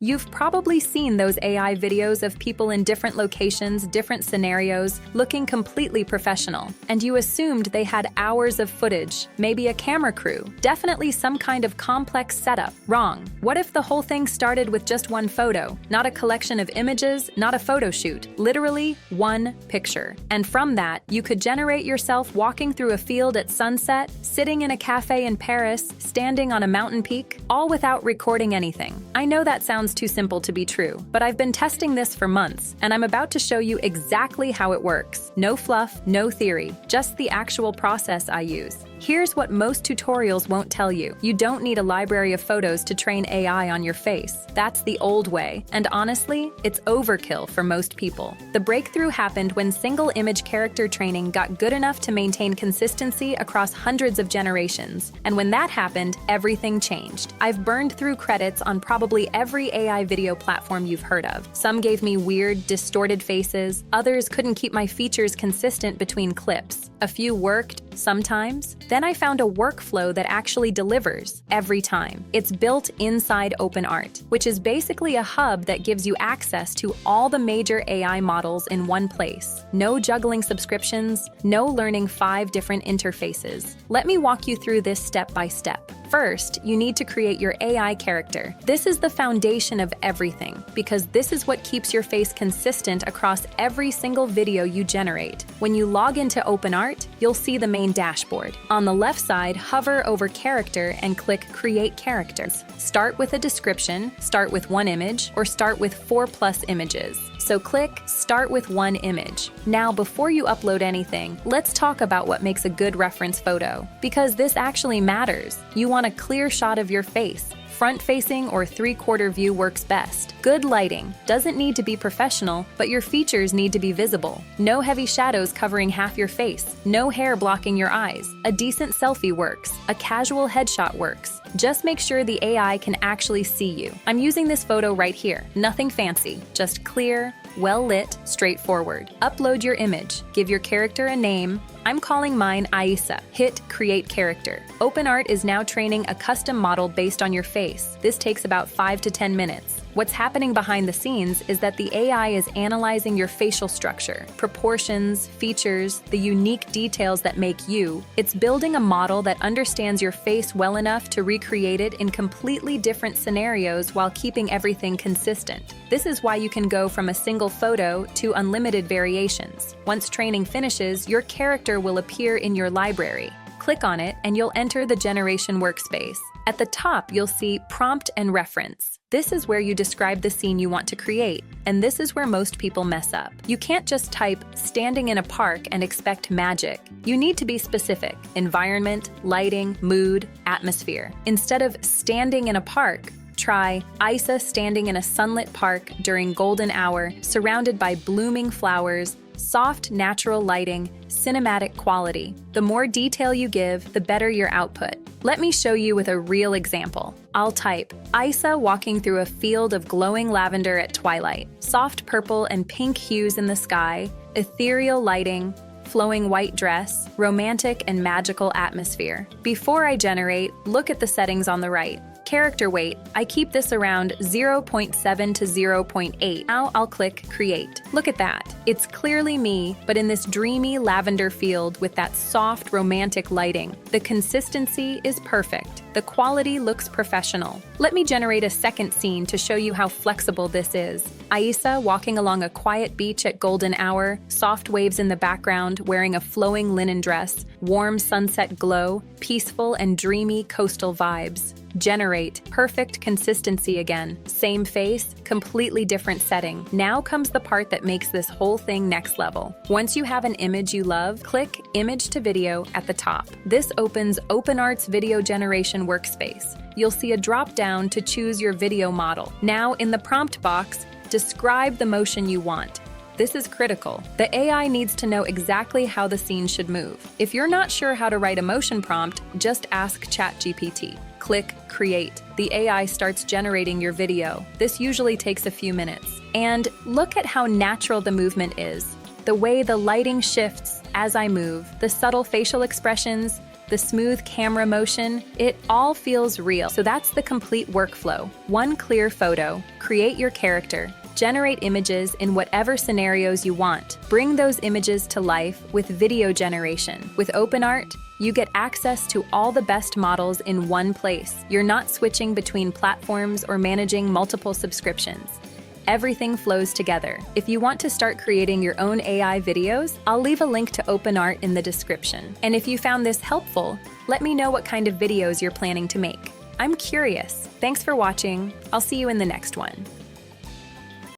You've probably seen those AI videos of people in different locations, different scenarios, looking completely professional, and you assumed they had hours of footage, maybe a camera crew, definitely some kind of complex setup. Wrong. What if the whole thing started with just one photo? Not a collection of images, not a photo shoot, literally one picture. And from that, you could generate yourself walking through a field at sunset, sitting in a cafe in Paris, standing on a mountain peak, all without recording anything. I know that sounds too simple to be true, but I've been testing this for months, and I'm about to show you exactly how it works. No fluff, no theory, just the actual process I use. Here's what most tutorials won't tell you. You don't need a library of photos to train AI on your face. That's the old way, and honestly, it's overkill for most people. The breakthrough happened when single image character training got good enough to maintain consistency across hundreds of generations. And when that happened, everything changed. I've burned through credits on probably every AI video platform you've heard of. Some gave me weird, distorted faces. Others couldn't keep my features consistent between clips. A few worked, sometimes. Then I found a workflow that actually delivers every time. It's built inside OpenArt, which is basically a hub that gives you access to all the major AI models in one place. No juggling subscriptions, no learning 5 different interfaces. Let me walk you through this step by step. First, you need to create your AI character. This is the foundation of everything, because this is what keeps your face consistent across every single video you generate. When you log into OpenArt, you'll see the main dashboard. On the left side, hover over Character and click Create Characters. Start with a description, start with one image, or start with 4+ images. So click Start with one image. Now, before you upload anything, let's talk about what makes a good reference photo, because this actually matters. You want a clear shot of your face. Front-facing or 3/4 view works best. Good lighting. Doesn't need to be professional, but your features need to be visible. No heavy shadows covering half your face. No hair blocking your eyes. A decent selfie works. A casual headshot works. Just make sure the AI can actually see you. I'm using this photo right here. Nothing fancy, just clear, well-lit, straightforward. Upload your image. Give your character a name. I'm calling mine Aisa. Hit Create Character. OpenArt is now training a custom model based on your face. This takes about 5 to 10 minutes. What's happening behind the scenes is that the AI is analyzing your facial structure, proportions, features, the unique details that make you. It's building a model that understands your face well enough to recreate it in completely different scenarios while keeping everything consistent. This is why you can go from a single photo to unlimited variations. Once training finishes, your character will appear in your library. Click on it and you'll enter the generation workspace. At the top, you'll see Prompt and Reference. This is where you describe the scene you want to create, and this is where most people mess up. You can't just type standing in a park and expect magic. You need to be specific: environment, lighting, mood, atmosphere. Instead of standing in a park, try Isa standing in a sunlit park during golden hour, surrounded by blooming flowers, soft, natural lighting, cinematic quality. The more detail you give, the better your output. Let me show you with a real example. I'll type Isa walking through a field of glowing lavender at twilight, soft purple and pink hues in the sky, ethereal lighting, flowing white dress, romantic and magical atmosphere. Before I generate, look at the settings on the right. Character weight, I keep this around 0.7 to 0.8. Now I'll click Create. Look at that. It's clearly me, but in this dreamy lavender field with that soft, romantic lighting. The consistency is perfect. The quality looks professional. Let me generate a second scene to show you how flexible this is. Aisa walking along a quiet beach at golden hour, soft waves in the background, wearing a flowing linen dress, warm sunset glow, peaceful and dreamy coastal vibes. Generate. Perfect consistency again. Same face, completely different setting. Now comes the part that makes this whole thing next level. Once you have an image you love, click Image to Video at the top. This opens OpenArt's video generation workspace. You'll see a drop-down to choose your video model. Now, in the prompt box, describe the motion you want. This is critical. The AI needs to know exactly how the scene should move. If you're not sure how to write a motion prompt, just ask ChatGPT. Click Create. The AI starts generating your video. This usually takes a few minutes. And look at how natural the movement is. The way the lighting shifts as I move, the subtle facial expressions, the smooth camera motion, it all feels real. So that's the complete workflow. One clear photo, create your character, generate images in whatever scenarios you want. Bring those images to life with video generation. With OpenArt, you get access to all the best models in one place. You're not switching between platforms or managing multiple subscriptions. Everything flows together. If you want to start creating your own AI videos, I'll leave a link to OpenArt in the description. And if you found this helpful, let me know what kind of videos you're planning to make. I'm curious. Thanks for watching. I'll see you in the next one.